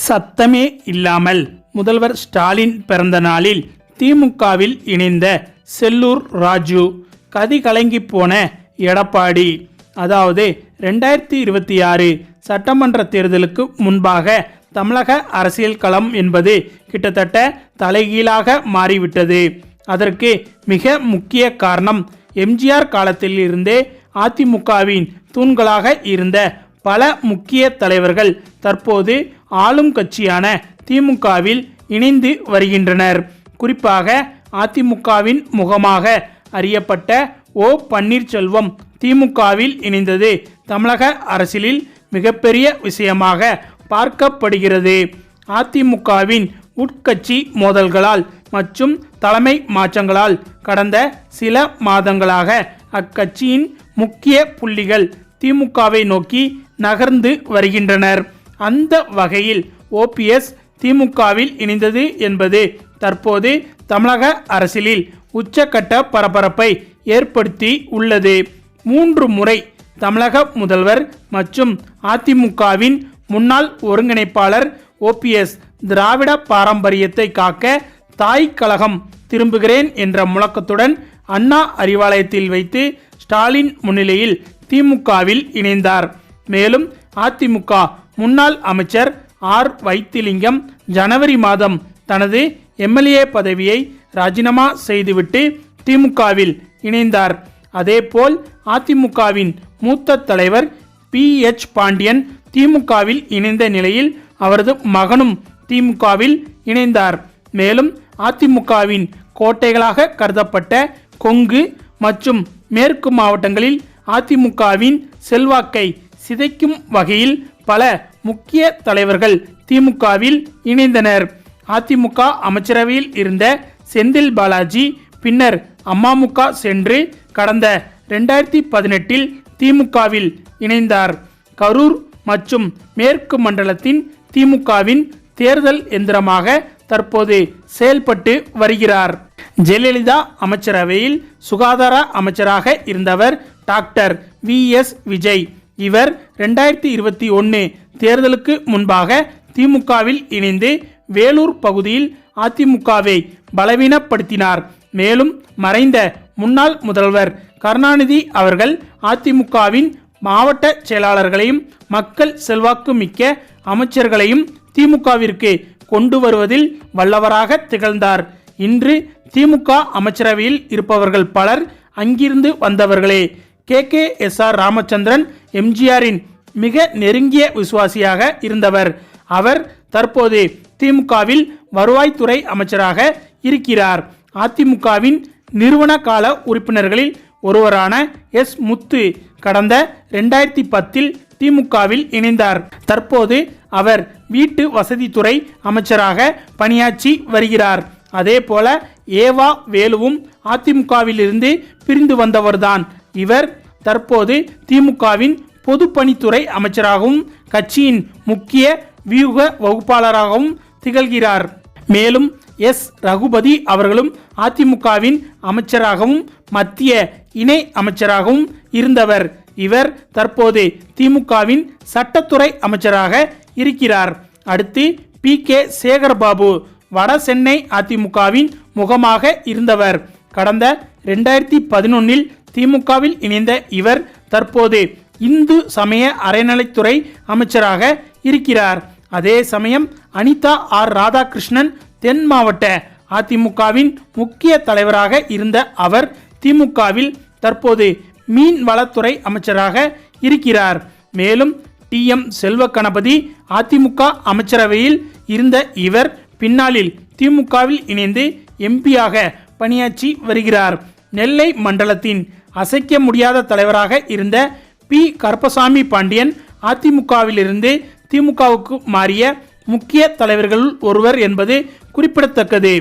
சத்தமே இல்லாமல் முதல்வர் ஸ்டாலின் பிறந்த நாளில் திமுகவில் இணைந்த செல்லூர் ராஜு, கதி கலங்கி போன எடப்பாடி. அதாவது 2026 சட்டமன்ற தேர்தலுக்கு முன்பாக தமிழக அரசியல் களம் என்பது கிட்டத்தட்ட தலைகீழாக மாறிவிட்டது. அதற்கு மிக முக்கிய காரணம் எம்ஜிஆர் காலத்தில் இருந்தே அதிமுகவின் தூண்களாக இருந்த பல முக்கிய தலைவர்கள் தற்போது ஆளும் கட்சியான திமுகவில் இணைந்து வருகின்றனர். குறிப்பாக அதிமுகவின் முகமாக அறியப்பட்ட ஓ பன்னீர்செல்வம் திமுகவில் இணைந்தது தமிழக அரசியலில் மிகப்பெரிய விஷயமாக பார்க்கப்படுகிறது. அதிமுகவின் உட்கட்சி மோதல்களால் மற்றும் தலைமை மாற்றங்களால் கடந்த சில மாதங்களாக அக்கட்சியின் முக்கிய புள்ளிகள் திமுகவை நோக்கி நகர்ந்து வருகின்றனர். அந்த வகையில் ஓபிஎஸ் திமுகவில் இணைந்தது என்பது தற்போது தமிழக அரசியலில் உச்சக்கட்ட பரபரப்பை ஏற்படுத்தி உள்ளது. 3 முறை தமிழக முதல்வர் மற்றும் அதிமுகவின் முன்னாள் ஒருங்கிணைப்பாளர் ஓபிஎஸ் திராவிட பாரம்பரியத்தை காக்க தாய் கழகம் திரும்புகிறேன் என்ற முழக்கத்துடன் அண்ணா அறிவாலயத்தில் வைத்து ஸ்டாலின் முன்னிலையில் திமுகவில் இணைந்தார். மேலும் அதிமுக முன்னாள் அமைச்சர் ஆர் வைத்திலிங்கம் ஜனவரி மாதம் தனது எம்எல்ஏ பதவியை ராஜினாமா செய்துவிட்டு திமுகவில் இணைந்தார். அதேபோல் அதிமுகவின் மூத்த தலைவர் PH பாண்டியன் திமுகவில் இணைந்த நிலையில் அவரது மகனும் திமுகவில் இணைந்தார். மேலும் அதிமுகவின் கோட்டைகளாக கருதப்பட்ட கொங்கு மற்றும் மேற்கு மாவட்டங்களில் அதிமுகவின் செல்வாக்கை சிதைக்கும் வகையில் பல முக்கிய தலைவர்கள் திமுகவில் இணைந்தனர். அதிமுக அமைச்சரவையில் இருந்த செந்தில் பாலாஜி பின்னர் அமமுக சென்று கடந்த 2018 திமுகவில் இணைந்தார். கரூர் மற்றும் மேற்கு மண்டலத்தின் திமுகவின் தேர்தல் எந்திரமாக தற்போது செயல்பட்டு வருகிறார். ஜெயலலிதா அமைச்சரவையில் சுகாதார அமைச்சராக இருந்தவர் டாக்டர் VS விஜய். இவர் 2021 தேர்தலுக்கு முன்பாக திமுகவில் இணைந்து வேலூர் பகுதியில் அதிமுகவை பலவீனப்படுத்தினார். மேலும் மறைந்த முன்னாள் முதல்வர் கருணாநிதி அவர்கள் அதிமுகவின் மாவட்ட செயலாளர்களையும் மக்கள் செல்வாக்கு மிக்க அமைச்சர்களையும் திமுகவிற்கு கொண்டு வருவதில் வல்லவராக திகழ்ந்தார். இன்று திமுக அமைச்சரவையில் இருப்பவர்கள் பலர் அங்கிருந்து வந்தவர்களே. KKSR ராமச்சந்திரன் எம்ஜிஆரின் மிக நெருங்கிய விசுவாசியாக இருந்தவர். அவர் தற்போது திமுகவில் வருவாய்த்துறை அமைச்சராக இருக்கிறார். அதிமுகவின் நிறுவன கால உறுப்பினர்களில் ஒருவரான S முத்து கடந்த 2010 திமுகவில் இணைந்தார். தற்போது அவர் வீட்டு வசதித்துறை அமைச்சராக பணியாற்றி வருகிறார். அதேபோல ஏவா வேலுவும் அதிமுகவிலிருந்து பிரிந்து வந்தவர்தான். இவர் தற்போது திமுகவின் பொதுப்பணித்துறை அமைச்சராகவும் கட்சியின் முக்கிய வியூக வகுப்பாளராகவும் திகழ்கிறார். மேலும் S ரகுபதி அவர்களும் அதிமுகவின் அமைச்சராகவும் மத்திய இணை அமைச்சராகவும் இருந்தவர். இவர் தற்போது திமுகவின் சட்டத்துறை அமைச்சராக இருக்கிறார். அடுத்து PK சேகர்பாபு வட சென்னை அதிமுகவின் முகமாக இருந்தவர். கடந்த 2011 திமுகவில் இணைந்த இவர் தற்போது இந்து சமய அறநிலைத்துறை அமைச்சராக இருக்கிறார். அதே சமயம் அனிதா R ராதாகிருஷ்ணன் தென் மாவட்ட அதிமுகவின் முக்கிய தலைவராக இருந்த அவர் திமுகவில் தற்போது மீன்வளத்துறை அமைச்சராக இருக்கிறார். மேலும் TM செல்வ கணபதி அதிமுக அமைச்சரவையில் இருந்த இவர் பின்னாளில் திமுகவில் இணைந்து எம்பியாக பணியாற்றி வருகிறார். நெல்லை மண்டலத்தின் அசைக்க முடியாத தலைவராக இருந்த P கருப்பசாமி பாண்டியன் அதிமுகவிலிருந்து திமுகவுக்கு மாறிய முக்கிய தலைவர்களுள் ஒருவர் என்பது குறிப்பிடத்தக்கது.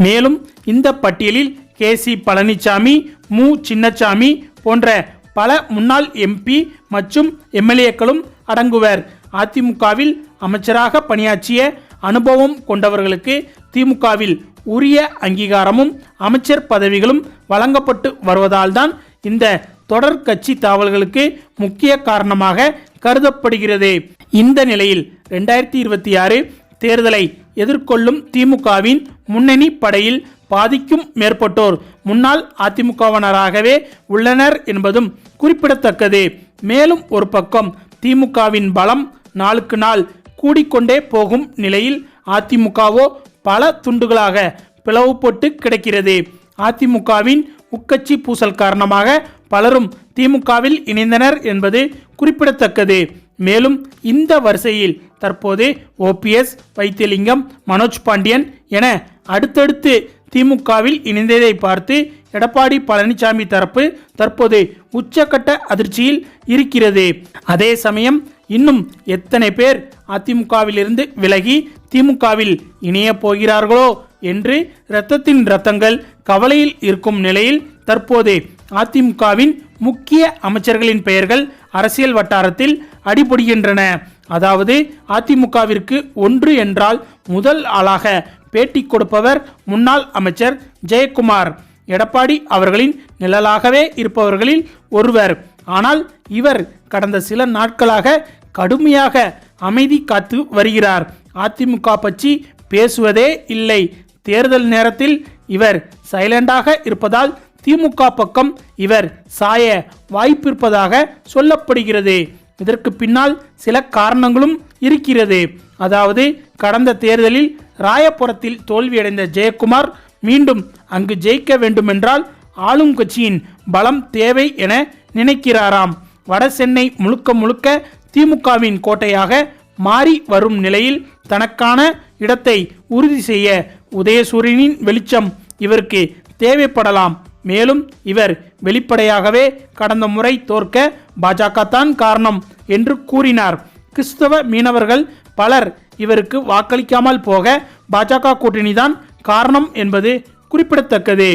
மேலும் இந்த பட்டியலில் KC பழனிசாமி, மு சின்னசாமி போன்ற பல முன்னாள் MP மற்றும் MLAக்களும் அடங்குவர். அதிமுகவில் அமைச்சராக பணியாற்றிய அனுபவம் கொண்டவர்களுக்கு திமுகவில் உரிய அங்கீகாரமும் அமைச்சர் பதவிகளும் வழங்கப்பட்டு வருவதால்தான் இந்த தொடர் கட்சி தாவல்களுக்கு முக்கிய காரணமாக கருதப்படுகிறது. இந்த நிலையில் 2026 தேர்தலை எதிர்கொள்ளும் திமுகவின் முன்னணி படையில் பாதிக்கும் மேற்பட்டோர் முன்னாள் அதிமுகவினராகவே உள்ளனர் என்பதும் குறிப்பிடத்தக்கது. மேலும் ஒரு பக்கம் திமுகவின் பலம் நாளுக்கு நாள் கூடிக்கொண்டே போகும் நிலையில் அதிமுகவோ பல துண்டுகளாக பிளவுபட்டு கிடக்கிறது. அதிமுகவின் உட்கட்சி பூசல் காரணமாக பலரும் திமுகவில் இணைந்தனர் என்பது குறிப்பிடத்தக்கது. மேலும் இந்த வரிசையில் தற்போது ஓபிஎஸ், வைத்தியலிங்கம், மனோஜ் பாண்டியன் என அடுத்தடுத்து திமுகவில் இணைந்ததை பார்த்து எடப்பாடி பழனிசாமி தரப்பு தற்போது உச்சக்கட்ட அதிர்ச்சியில் இருக்கிறது. அதே சமயம் இன்னும் எத்தனை பேர் அதிமுகவிலிருந்து விலகி திமுகவில் இணைய போகிறார்களோ என்று இரத்தத்தின் இரத்தங்கள் கவலையில் இருக்கும் நிலையில் தற்போது அதிமுகவின் முக்கிய அமைச்சர்களின் பெயர்கள் அரசியல் வட்டாரத்தில் அடிபடுகின்றன. அதாவது அதிமுகவிற்கு ஒன்று என்றால் முதல் ஆளாக பேட்டி கொடுப்பவர் முன்னாள் அமைச்சர் ஜெயக்குமார். எடப்பாடி அவர்களின் நிழலாகவே இருப்பவர்களில் ஒருவர். ஆனால் இவர் கடந்த சில நாட்களாக கடுமையாக அமைதி காத்து வருகிறார். அதிமுக பற்றி பேசுவதே இல்லை. தேர்தல் நேரத்தில் இவர் சைலண்டாக இருப்பதால் திமுக பக்கம் இவர் சாய வாய்ப்பிருப்பதாக சொல்லப்படுகிறது. இதற்கு பின்னால் சில காரணங்களும் இருக்கிறது. அதாவது கடந்த தேர்தலில் ராயபுரத்தில் தோல்வியடைந்த ஜெயக்குமார் மீண்டும் அங்கு ஜெயிக்க வேண்டுமென்றால் ஆளும் கட்சியின் பலம் தேவை என நினைக்கிறாராம். வட சென்னை முழுக்க முழுக்க திமுகவின் கோட்டையாக மாறி வரும் நிலையில் தனக்கான இடத்தை உறுதி செய்ய உதயசூரியனின் வெளிச்சம் இவருக்கு தேவைப்படலாம். மேலும் இவர் வெளிப்படையாகவே கடந்த முறை தோற்க பாஜக தான் காரணம் என்று கூறினார். கிறிஸ்தவ மீனவர்கள் பலர் இவருக்கு வாக்களிக்காமல் போக பாஜக கூட்டணிதான் காரணம் என்பது குறிப்பிடத்தக்கது.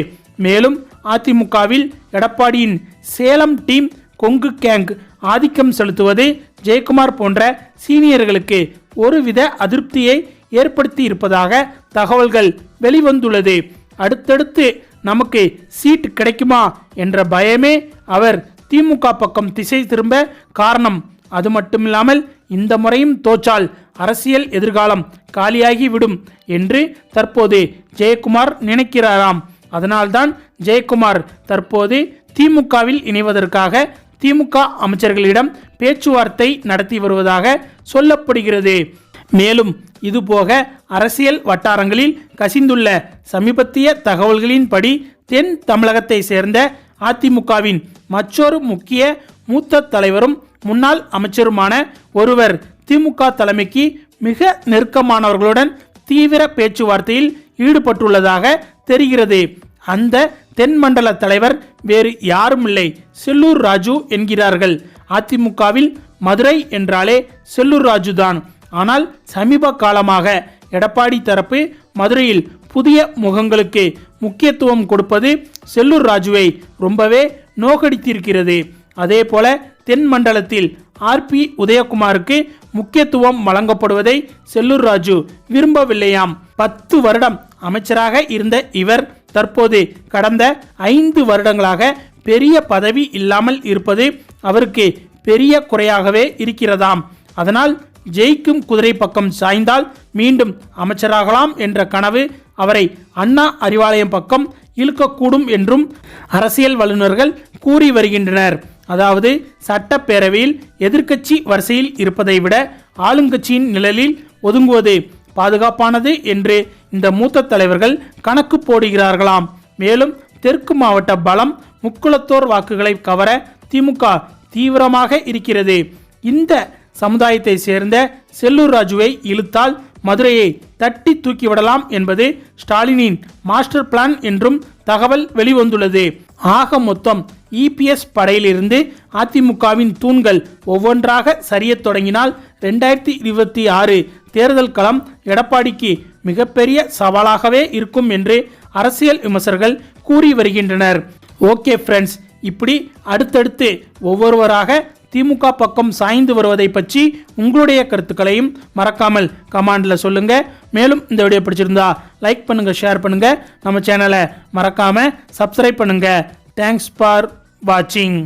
மேலும் அதிமுகவில் எடப்பாடியின் சேலம் டீம் கொங்கு கேங் ஆதிக்கம் செலுத்துவது ஜெயக்குமார் போன்ற சீனியர்களுக்கு ஒருவித அதிருப்தியை ஏற்படுத்தி இருப்பதாக தகவல்கள் வெளிவந்துள்ளது. அடுத்தடுத்து நமக்கு சீட் கிடைக்குமா என்ற பயமே அவர் திமுக பக்கம் திசை திரும்ப காரணம். அது மட்டுமில்லாமல் இந்த முறையும் தோற்றால் அரசியல் எதிர்காலம் காலியாகி விடும் என்று தற்போது ஜெயக்குமார் நினைக்கிறாராம். அதனால்தான் ஜெயக்குமார் தற்போது திமுகவில் இணைவதற்காக திமுக அமைச்சர்களிடம் பேச்சுவார்த்தை நடத்தி வருவதாக சொல்லப்படுகிறது. மேலும் இதுபோக அரசியல் வட்டாரங்களில் கசிந்துள்ள சமீபத்திய தகவல்களின்படி தென் தமிழகத்தை சேர்ந்த அதிமுகவின் மற்றொரு முக்கிய மூத்த தலைவரும் முன்னாள் அமைச்சருமான ஒருவர் திமுக தலைமைக்கு மிக நெருக்கமானவர்களுடன் தீவிர பேச்சுவார்த்தையில் ஈடுபட்டுள்ளதாக தெரிகிறது. அந்த தென்மண்டல தலைவர் வேறு யாருமில்லை, செல்லூர் ராஜு என்கிறார்கள். அதிமுகவில் மதுரை என்றாலே செல்லூர் ராஜு தான். ஆனால் சமீப காலமாக எடப்பாடி தரப்பு மதுரையில் புதிய முகங்களுக்கு முக்கியத்துவம் கொடுப்பது செல்லூர் ராஜுவை ரொம்பவே நோக்கடித்திருக்கிறது. அதே போல தென் மண்டலத்தில் ஆர்பி உதயகுமாருக்கு முக்கியத்துவம் வழங்கப்படுவதை செல்லூர் ராஜு விரும்பவில்லையாம். 10 வருடம் அமைச்சராக இருந்த இவர் தற்போது கடந்த 5 வருடங்களாக பெரிய பதவி இல்லாமல் இருப்பது அவருக்கு பெரிய குறையாகவே இருக்கிறதாம். அதனால் ஜெயிக்கும் குதிரை பக்கம் சாய்ந்தால் மீண்டும் அமைச்சராகலாம் என்ற கனவு அவரை அண்ணா அறிவாலயம் பக்கம் இழுக்கக்கூடும் என்றும் அரசியல் வல்லுநர்கள் கூறி வருகின்றனர். அதாவது சட்டப்பேரவையில் எதிர்க்கட்சி வரிசையில் இருப்பதை விட ஆளுங்கட்சியின் நிழலில் ஒதுங்குவது பாதுகாப்பானது என்று இந்த மூத்த தலைவர்கள் கணக்கு போடுகிறார்களாம். மேலும் தெற்கு மாவட்ட பலம் முக்குளத்தோர் வாக்குகளை கவர திமுக தீவிரமாக இருக்கிறது. இந்த சமுதாயத்தை சேர்ந்த செல்லூர் ராஜுவை இழுத்தால் மதுரையை தட்டி தூக்கிவிடலாம் என்பது ஸ்டாலினின் மாஸ்டர் பிளான் என்றும் தகவல் வெளிவந்துள்ளது. ஆக மொத்தம் இபிஎஸ் படையிலிருந்து அதிமுகவின் தூண்கள் ஒவ்வொன்றாக சரியத் தொடங்கினால் 2026 தேர்தல் களம் எடப்பாடிக்கு மிகப்பெரிய சவாலாகவே இருக்கும் என்று அரசியல் விமர்சகர்கள் கூறி வருகின்றனர். ஓகே ஃப்ரெண்ட்ஸ், இப்படி அடுத்தடுத்து ஒவ்வொருவராக திமுக பக்கம் சாய்ந்து வருவதை பற்றி உங்களுடைய கருத்துக்களையும் மறக்காமல் கமெண்ட்ல சொல்லுங்க. மேலும் இந்த வீடியோ பிடிச்சிருந்தா லைக் பண்ணுங்க, ஷேர் பண்ணுங்க, நம்ம சேனலை மறக்காம சப்ஸ்கிரைப் பண்ணுங்க. தேங்க்ஸ் ஃபார் வாட்சிங்.